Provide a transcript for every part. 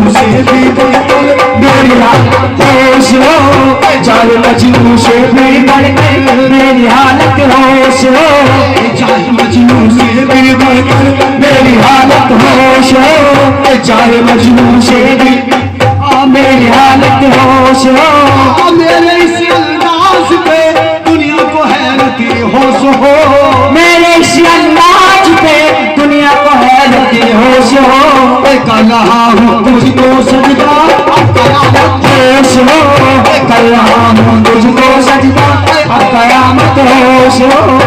मजनू से भी बढ़कर मेरी हालत होश हो, जाए मजनू से भी बढ़कर मेरी हालत होश हो, जाए मजनू से भी बढ़कर मेरी हालत होश हो, जाए मजनू से भी मेरी हालत होश हो। मेरे इस अंदाज पे दुनिया को हैरत होश हो, मेरे इस अंदाज पे दुनिया को हैरत होश हो। कर रहा हूँ तुझको सजदा अब कयामत होश हो, कर रहा हूँ तुझको सजदा अब कयामत होश हो,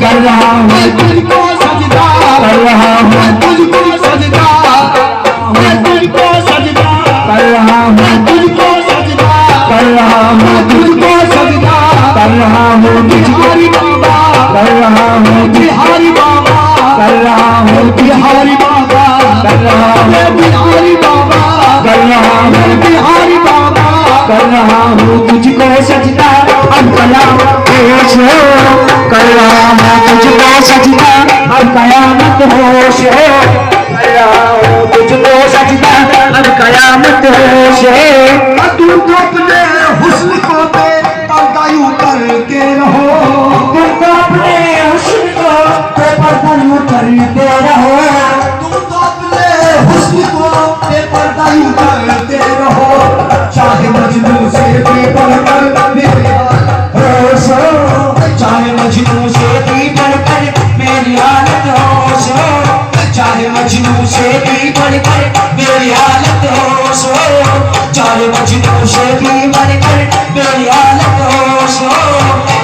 कर रहा हूँ तुझको सजदा, कर रहा हूँ तुझको सजदा, मैं तुझको सजदा कर रहा हूँ, तुझको सजदा कर रहा हूँ, तुझको सजदा कर रहा हूँ, बिहारी बाबा कर रहा हूँ, बिहारी बाबा कर रहा हूँ, बिहारी बाबा कर रहा हूँ, बिहारी बाबा कर रहा हूँ, बिहारी बाबा कर रहा हूँ, तुझको सजदा अब कयामत होश हो, कर रहा हूँ तुझको सजदा अब कयामत होश हो, कर रहा हूँ तुझको सजदा अब कयामत होश हो। तुम तो अपने हुस्न को बेपर्दा यूं करते रहो, तुम तो अपने हुस्न को बेपर्दा यूं करते रहो, तुम तो अपने हुस्न को बेपर्दा यूं करते रहो, चाहे मजनू से भी बढ़कर मेरी हालत होश हो, चाहे मजनू से भी बढ़कर मेरी हालत होश हो, चाहे मजनू से भी बढ़कर मेरी हालत होश हो, चाहे मजनू से भी बढ़कर मेरी हालत होश हो,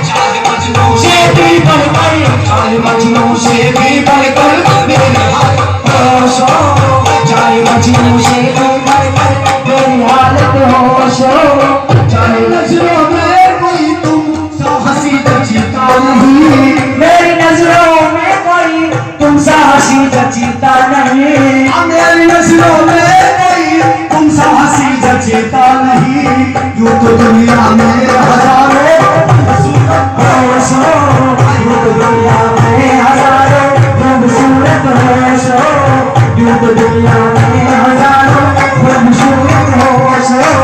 चाहे मजनू से भी बढ़कर, चाहे मजनू से भी बढ़कर मेरी हालत होश हो, चाहे मजनू से भी बढ़कर मेरी हालत होश हो, चाहे नजरों में कोई तुम हंसी जचीता नहीं, मेरी नजरों में कोई तुमसा हंसी जचीता नहीं, मेरी नजरों में कोई तुमसा हंसी जचीता नहीं, यूं तो दुनिया में हजारों खूबसूरत होश हो, यूं तो दुनिया में हजारों खूबसूरत होश हो, यूं तो दुनिया में हजारों खूबसूरत होश हो,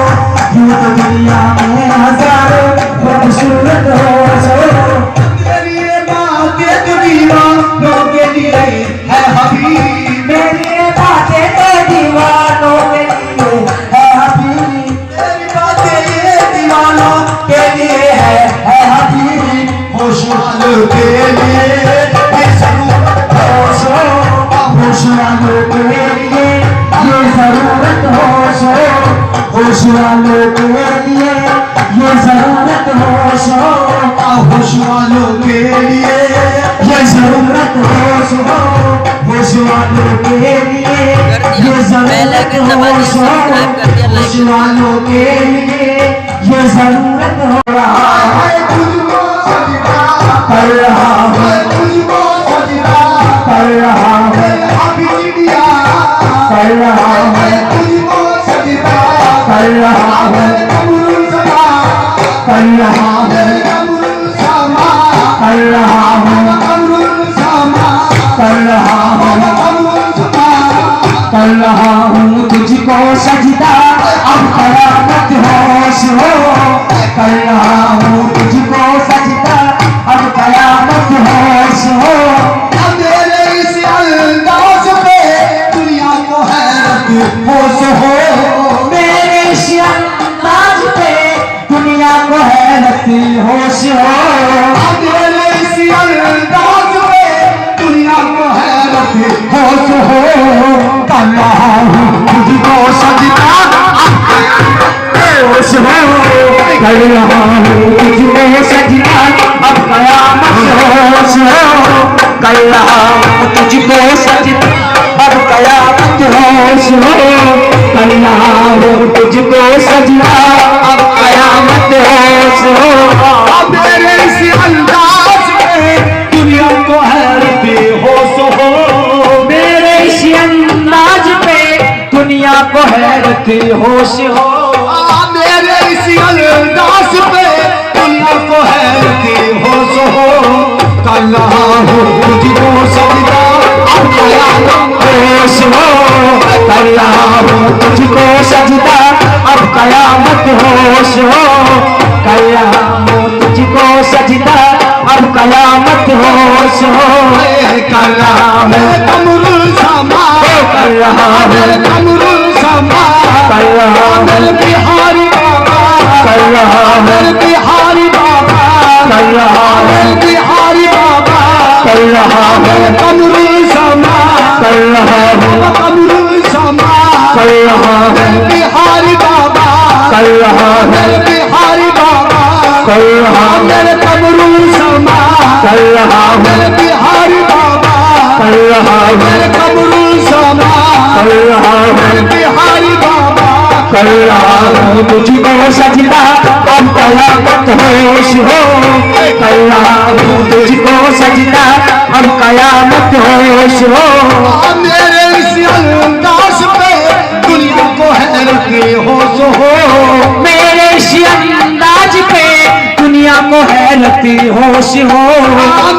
यूं तो दुनिया में हजारों खूबसूरत होश हो। मेरी ये बातें तो दीवानों के लिए है हबीब, मेरी ये बातें तो दीवानों के लिए है हबीब, मेरी बातें ये दीवानों के लिए है हबीब, होश वालों के लिए है जरूरत होश हो, होश वालों के लिए ये जरूरत होश हो, होश वालों के लिए ये जरूरत होश हो, होश वालों के लिए ये जरूरत होश हो, होश वालों के लिए ये जरूरत होश हो, होश वालों के लिए ये जरूरत हो रहा है, तुझको सजदा कर रहा है, तुझको सजदा कर रहा है, हबीबिया कर रहा है, तुझको सजदा कर रहा है, कबूल समा कर रहा है, कबूल समा कर रहा है, कबूल समा कर रहा है, कबूल समा कर रहा हूँ, तुझको सजदा अब कयामत होश हो, कर रहा हूँ तुझको सजदा अब कयामत होश हो। मेरे इस अंदाज पे दुनिया को हैरत होश हो, मेरे इस अंदाज पे दुनिया को हैरत होश हो, मेरे इस अंदाज पे दुनिया को हैरत होश हो, कर रहा हूँ तुझको सजदा अब कयामत होश हो, कर रहा हूँ तुझको सजदा अब कयामत होश हो, कर रहा हूँ तुझको सजदा अब कयामत होश हो, कर रहा हूँ तुझको सजदा अब कयामत होश हो। मेरे इस अंदाज में दुनिया को हैरत होश हो, मेरे इस अंदाज में दुनिया को हैरत होश हो, मेरे इस अंदाज पे दुनिया को हैरत होश हो, कर रहा हूँ तुझको सजदा अब कयामत होश हो, कर रहा हूँ तुझको होश हो, कर रहा हूँ तुझको सजदा अब कयामत होश हो, कर रहा हूँ कमरुल समा, कर रहा हूँ कमरुल समा, कर रहा हूँ बिहारी बाबा, कर रहा हूँ बिहारी बाबा, कर रहा हूँ बिहारी बाबा, कर रहा हूँ कमरुल समा, कर रहा हूँ कमरुल समा, कर रहा हूँ बिहारी बाबा, कर रहा हूँ बिहारी बाबा, कर रहा हूँ कमरुल समा, कर रहा हूँ बिहारी बाबा, कर रहा हूँ कमरुल समा, कर रहा हूँ बिहारी बाबा, कर रहा हूँ तुझको सजदा अब कयामत होश हो, कर रहा हूँ तुझको सजदा अब कयामत होश हो, मेरे इस अंदाज पे दुनिया को हैरत होश हो, मेरे इस अंदाज पे दुनिया को हैरत होश हो,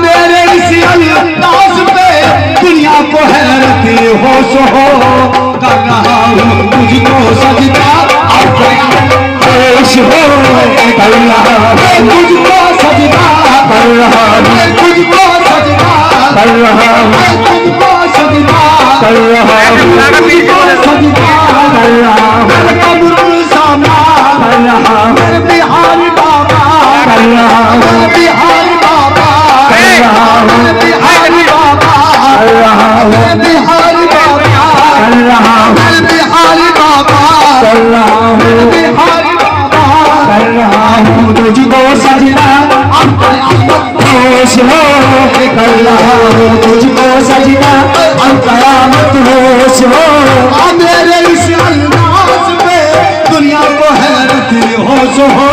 मेरे इस अंदाज पे दुनिया को हैरत होश हो, कर रहा हूँ तुझको सजदा अब होश हो, कर रहा हूँ तुझको सजदा, कर रहा हूँ तुझको सजदा, कर रहा हूँ तुझको सजदा, कर रहा हूँ तुझको सजदा, कर रहा हूँ कमरुल समा, कर रहा हूँ बिहारी बाबा, कर रहा हूँ बिहारी बाबा, कर रहा हूँ बिहारी बाबा, कर रहा हूँ बिहारी बाबा, कर रहा हूँ बिहारी बाबा, कर रहा हूँ बिहारी बाबा, कर रहा हूँ तुझको सजदा अब होश हो, कर रहा हूँ तुझको सजदा अब कयामत होश हो, मेरे इस अंदाज पे दुनिया को हैरत होश हो,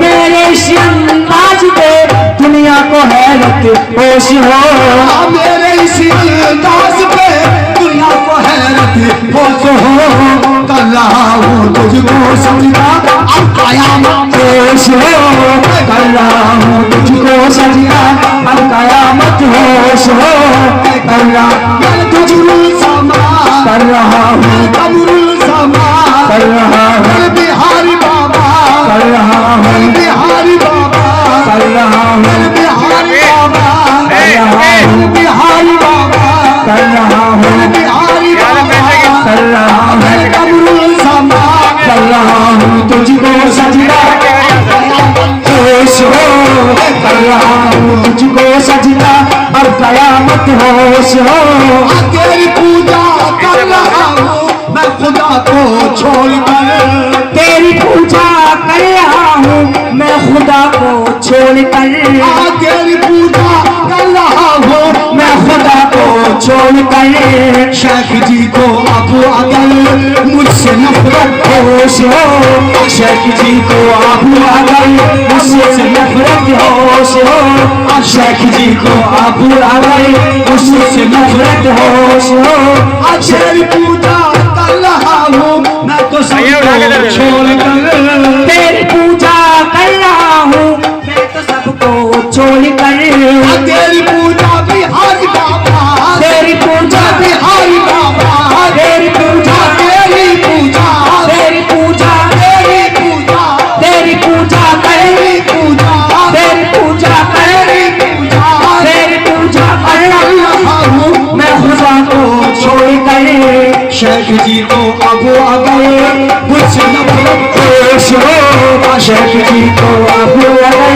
मेरे इस अंदाज पे दुनिया को हैरत होश हो, मेरे इस अंदाज पे दुनिया को हैरत होश हो, कर रहा हूँ तुझको सजदा अब कयामत होश हो, कर रहा हूँ तुझको सजदा अब कयामत होश हो, कर रहा कमरुल समा, कर रहा हूँ कमरुल समा, कर रहा हूँ बिहारी बाबा, कर रहा हूँ बिहारी बाबा, कर रहा हूँ बिहारी बाबा, कर रहा हूँ बिहारी बाबा, कर रहा हूँ बिहारी बाबा, कर रहा हूँ कमरुल समा, कर रहा हूँ तुझको सजदा होश हो, कर रहा हूँ तुझको सजदा अब कयामत होश हो, तेरी पूजा कर रहा हूँ मैं खुदा को छोड़कर, तेरी पूजा कर रहा हूँ मैं खुदा को छोड़कर, तेरी पूजा कर रहा हूँ मैं खुदा को छोड़कर, शेख जी को अब अगर मुझसे नफरत होश हो, शेख जी को अब अगर मुझसे नफरत होश हो, शेख जी को अब अगर मुझसे नफरत होश हो, तेरी पूजा कर रहा हूँ मैं तो सबको छोड़कर, तेरी पूजा कर रहा हूँ मैं तो सबको छोड़कर, तेरी पूजा बिहारी बाबा, तेरी पूजा बिहारी बाबा, तेरी पूजा तेरी पूजा, तेरी पूजा तेरी पूजा, तेरी पूजा तेरी पूजा, तेरी पूजा तेरी पूजा, तेरी पूजा कर कर रहा हूँ मैं खुदा को छोड़कर, शेख जी को अब अगर मुझसे नफरत होश हो, शेख जी को अब अगर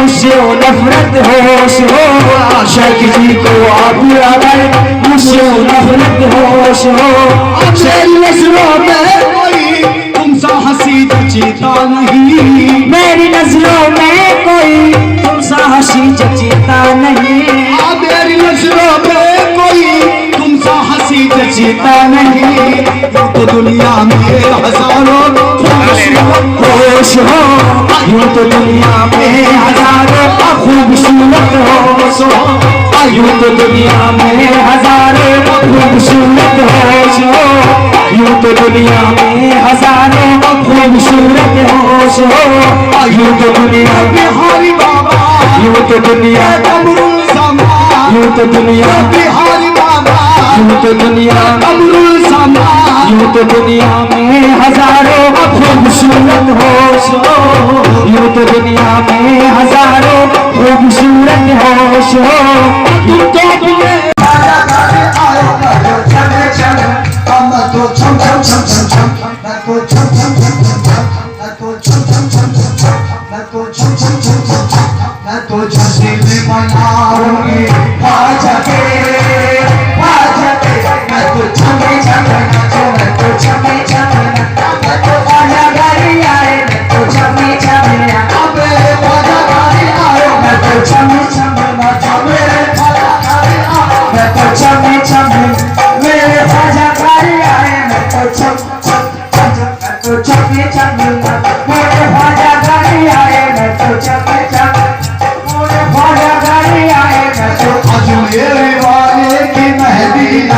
मुझसे नफरत होश हो, शेख जी को अब अगर मुझसे नफरत होश हो, मेरी नजरों में कोई तुमसा हंसी जचीता नहीं, मेरी नजरों में कोई तुमसा हंसी जचीता नहीं, मेरी नजरों में कोई तुमसा हंसी जचीता नहीं, तो दुनिया में हजारों खूबसूरत होश हो, यूं तो दुनिया में हजारों खूबसूरत होश हो, यूं तो दुनिया में हजारों खूबसूरत होश हो, यूं तो दुनिया में हजारों खूबसूरत होश हो, यूं तो दुनिया बिहारी बाबा, यूं तो दुनिया कमरुल समा, यूं तो दुनिया बिहारी बाबा, यूं तो दुनिया कमरुल समा, यूं तो दुनिया में हजारों खूबसूरत होश हो, दुनिया में हजारों खूबसूरत होश हो तुम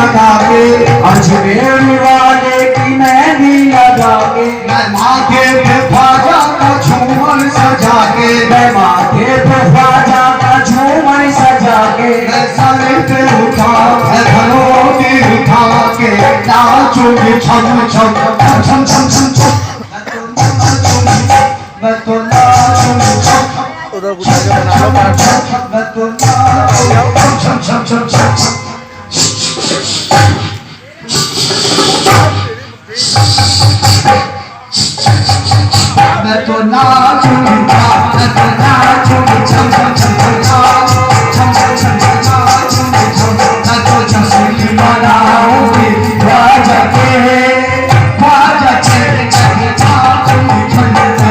तो अपने अजमेर वाले की मेहंदी लगा के मैं माथे पे ख्वाजा का झूमर सजा के मैं माथे पे ख्वाजा का झूमर सजा के मैं सर पे उठा मैं घरोटी उठा के नाचूंगी छम छम छम छम छम छम मैं तो नाचूंगी उधर बुझा के बना लो पार्ट मैं तो नाचूंगी छम छम छम छम मैं तो नाचूंगी मैं तो नाचूंगी छम छम छम छम छम छम छम छम नाचूंगी छम मैं तो जश्न मनाऊंगी ख्वाजा के नाचूंगी छम मैं तो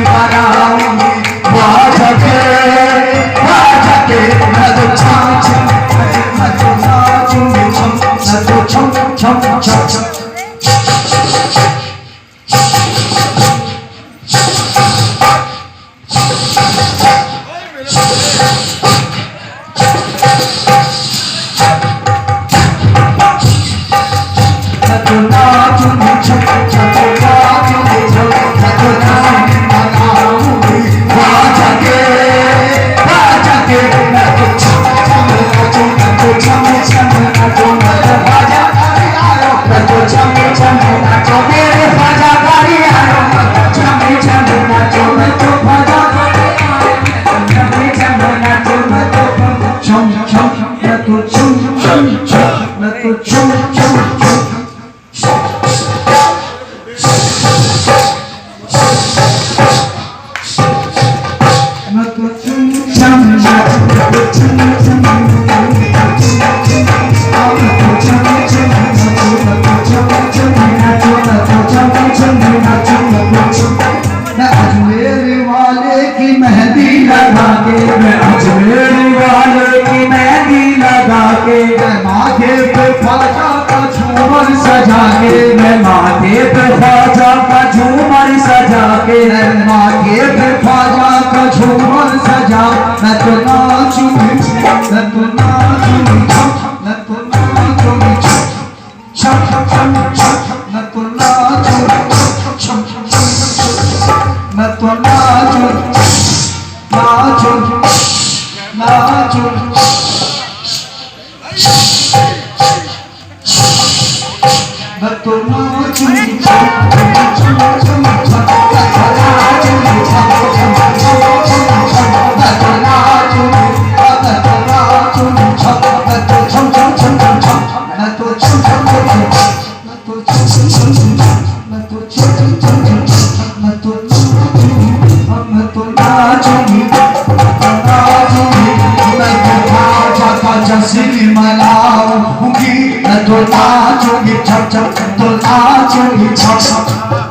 जश्न मनाऊंगी ख्वाजा के मैं तो छम छम मैं तो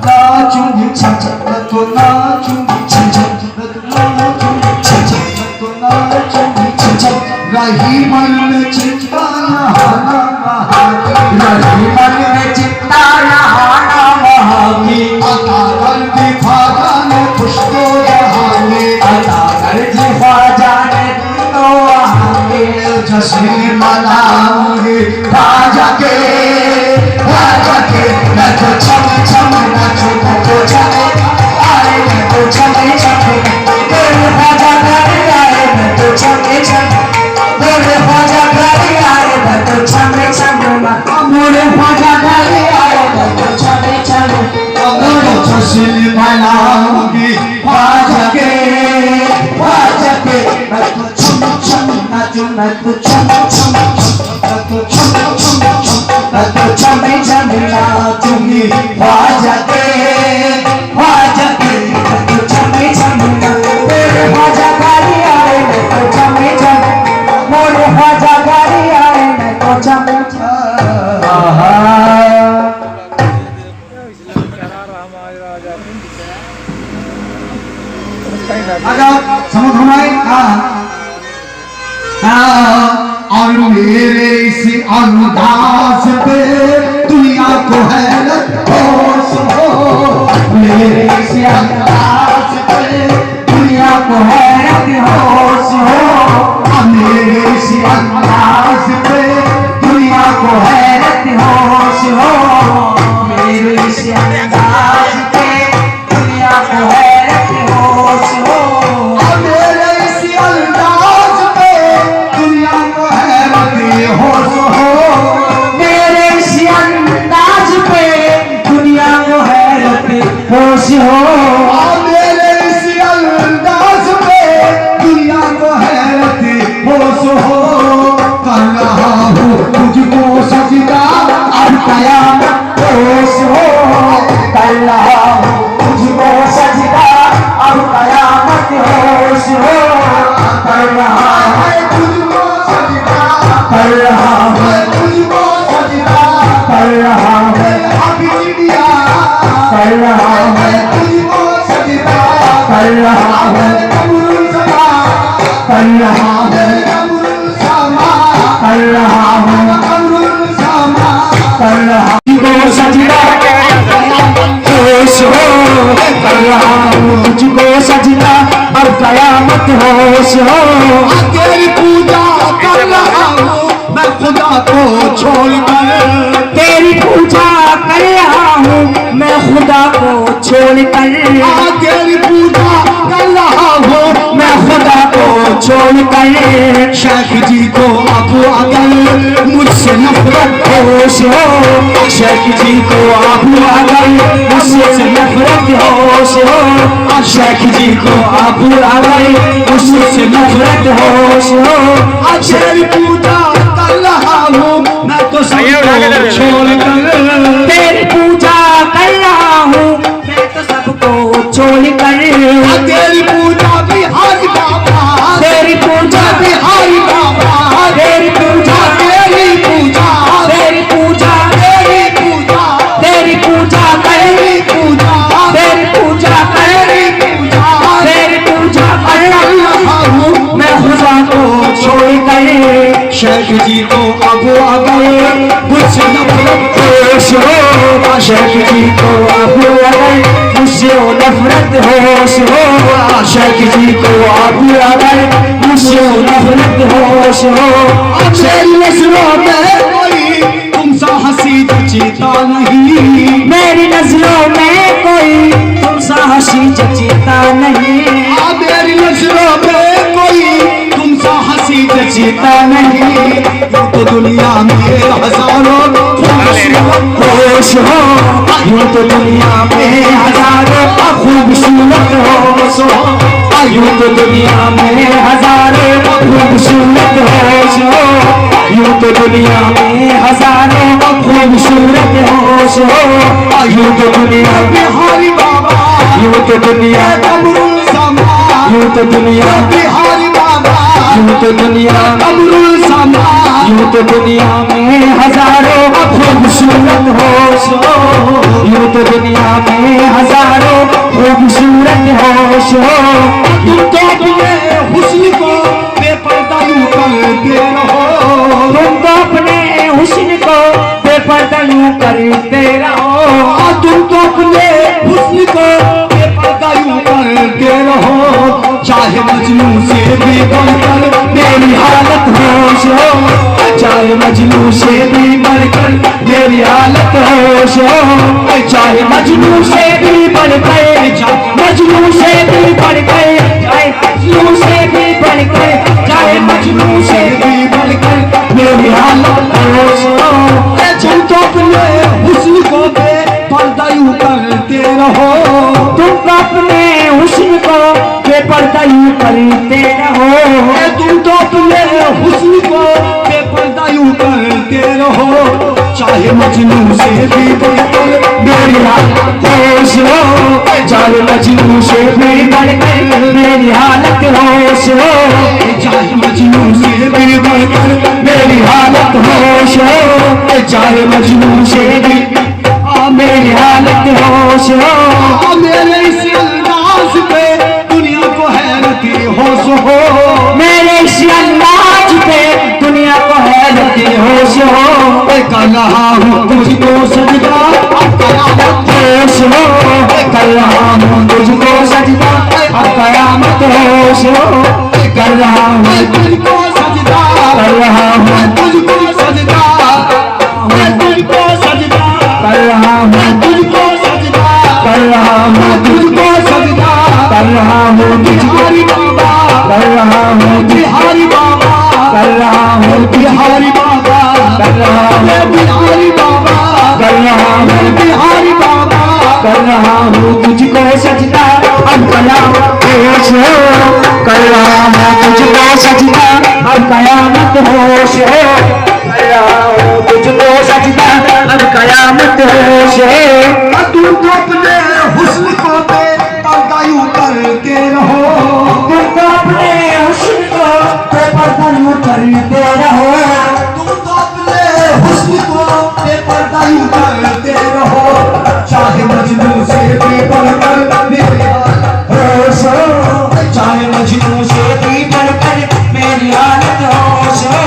नाचूंगी छम मैं तो छम छम छम छम Silly मनाऊंगी ख्वाजा के मैं तो छम छम नाचूं मैं तो छम छम मैं तो छम छम मैं तो छम छम नाचूंगी ख्वाजा के मैं तो छम छम मेरे ख्वाजा गाड़ी आए मैं तो छम छम मोरे ख्वाजा गाड़ी आए मैं तो छम छम समझ हमारे और मेरे इस अंदाज पे दुनिया को हैरत होश हो मेरे इस अंदाज पे दुनिया को हैरत होश हो मेरे इस अंदाज पे दुनिया को हैरत होश हो मेरे इस अंदाज पे दुनिया को हैरत होश हो मेरे इस अंदाज पे दुनिया को हैरत होश हो मेरे इस अंदाज पे दुनिया को हैरत होश हो मेरे इस अंदाज पे दुनिया को हैरत होश हो कर रहा हूँ तुझको सजदा अब कयामत होश हो कर रहा हूँ तुझको सजदा अब कयामत होश हो कर रहा है तुझको सजदा कर रहा है तुझको सजदा कर रहा है अभी दुनिया कर रहा है तुझको सजदा कर रहा है कबूल समा कर रहा है कबूल समा कर रहा है कबूल समा कर रहा तुझको सजदा होश हो कर रहा हूँ तुझको सजदा और कयामत होश हो तेरी पूजा कर रहा हूँ मैं खुदा को छोड़कर तेरी पूजा कर रहा हूँ मैं खुदा को छोड़कर तेरी पूजा कर रहा हूँ मैं खुदा को छोड़कर शेख जी को अब अगर मुझसे नफरत होश हो शेख जी को अब अगर मुझसे नफरत होश हो शेख जी को अब अगर मुझसे नफरत होश हो तेरी पूजा कर रहा हूँ मैं तो सबको छोड़कर तेरी पूजा कर रहा हूँ मैं तो सबको छोड़कर तेरी पूजा बिहारी बाबा तेरी पूजा बिहारी बाबा तेरी पूजा तेरी पूजा तेरी पूजा तेरी पूजा तेरी पूजा तेरी पूजा तेरी पूजा तेरी पूजा तेरी पूजा कर रहा हूँ मैं खुदा को छोड़कर शेख जी को अब अगर मुझसे नफरत होश हो शेख जी को अब अगर मुझसे नफरत होश हो शेख जी को अब अगर मुझसे नफरत होश हो मेरी नजरों में कोई तुमसा हंसी जचीता नहीं मेरी नजरों में कोई तुमसा हंसी जचीता नहीं मेरी नजरों में कोई तुमसा हंसी जचीता नहीं तो दुनिया में हजारों होश हो यूं तो दुनिया में हजारों खूबसूरत होश हो यूं तो दुनिया में हजारों खूबसूरत होश हो यूं तो दुनिया में हजारों खूबसूरत होश हो यूं तो दुनिया बिहारी बाबा यूं तो दुनिया कबरूल समा यूं तो दुनिया बिहारी बाबा यूं तो दुनिया कबरूल समा यूं तो दुनिया में हजारों खूबसूरत होश हो यूं तो दुनिया में हजारों खूबसूरत होश हो तुम तो अपने हुस्न को बेपर्दा यूं करते रहो तुम तो अपने हुस्न को बेपर्दा यूं करते रहो तुम तो अपने हुस्न को बेपर्दा यूं करते रहो चाहे मजनू से भी बढ़कर मेरी हालत होश हो चाहे मजनू से भी बढ़कर मेरी हालत होश हो चाहे मजनू से भी बढ़कर मजनू से भी बढ़कर चाहे मजनू से भी बढ़कर चाहे मजनू से भी बढ़कर मेरी हालत होश हो तुम तो अपने हुस्न को बेपर्दा यूं करते रहो तुम करते रहो। तुम तो अपने हुस्न को बेपर्दा यूं करते रहो, चाहे मजनू से भी बढ़कर मेरी हालत होश हो, चाहे मजनू से भी बढ़कर मेरी हालत होश हो, चाहे मजनू से भी बढ़कर मेरी हालत होश हो, चाहे मजनू से भी मेरी हालत होश हो। मेरे इस अंदाज पे दुनिया को हैरत होश हो, मेरे इस अंदाज पे दुनिया को हैरत होश हो। कर रहा हूँ तुझको सजदा अब कयामत होश हो, कर रहा हूँ तुझको सजदा अब कयामत होश हो, कर रहा हूँ तुझको सजदा, कर रहा हूँ तुझको सजदा, तुझको सजदा, कर रहा हूँ तुझको सजदा, कर रहा हूँ तुझको सजदा, कर रहा हूँ बिहारी बाबा, कर रहा हूँ बिहारी बाबा, कर रहा हूँ बिहारी बाबा, कर रहा हूँ बिहारी बाबा, कर रहा हूँ बिहारी बाबा, कर रहा हूँ तुझको सजदा अब कयामत होश हो, कर रहा हूँ तुझको सजदा अब कयामत होश हो, कर रहा हूँ तुझको सजदा अब कयामत होश हो। तुम तो अपने हुस्न को बेपर्दा यूं करते रहो, तुम तो अपने हुस्न को बेपर्दा यूं करते रहो, तुम तो अपने हुस्न को बेपर्दा यूं करते रहो, चाहे मजनू से भी बढ़कर मेरी हालत होश हो, चाहे मजनू से भी बढ़कर मेरी हालत होश हो,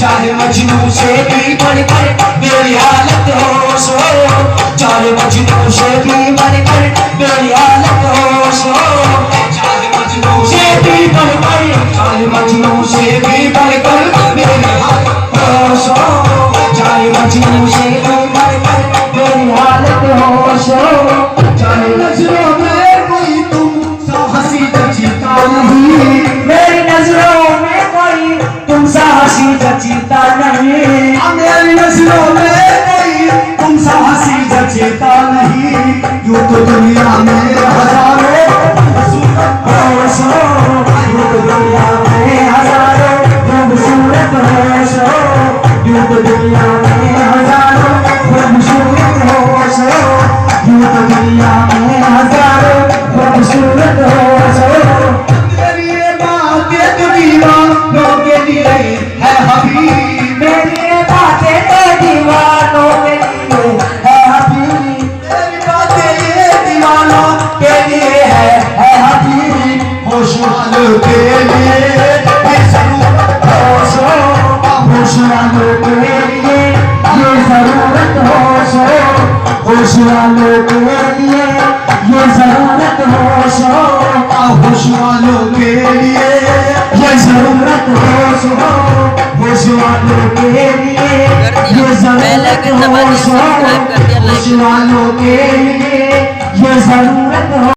चाहे मजनू से भी बढ़कर मेरी हालत होश हो, चाहे मजनू से भी बढ़कर मेरी हालत होश हो, चाहे मजनू से भी बढ़कर, चाहे मजनू से भी बढ़कर मेरी हालत होश हो, चाहे मजनू से भी बढ़कर मेरी हालत होश हो, चाहे नजरों में कोई तुम सा हंसी जचीता नहीं, मेरी नजरों में कोई तुम सा हंसी जचीता नहीं, मेरी नजरों में कोई तुम सा हंसी जचीता नहीं, यूं तो दुनिया में हजारों होश हो, यूं तो दुनिया में हजारों खूबसूरत होश हो, यूं तो दुनिया में हजारों खूबसूरत होश हो, यूं तो दुनिया में हजारों खूबसूरत होश हो। तेरी ये बातें तो दीवानों के लिए है हबीब, मेरी ये बातें तो दीवानों के लिए है हबीब, तेरी बातें ये दीवानों के लिए है हबीब, होश वालों के लिए है जरूरत होश हो, होश वालों के लिए ये जरूरत होश हो, होश वालों के लिए ये जरूरत होश हो, होश वालों के लिए ये जरूरत होश हो, होश वालों के लिए ये जरूरत होश हो, होश वालों के लिए ये जरूरत हो।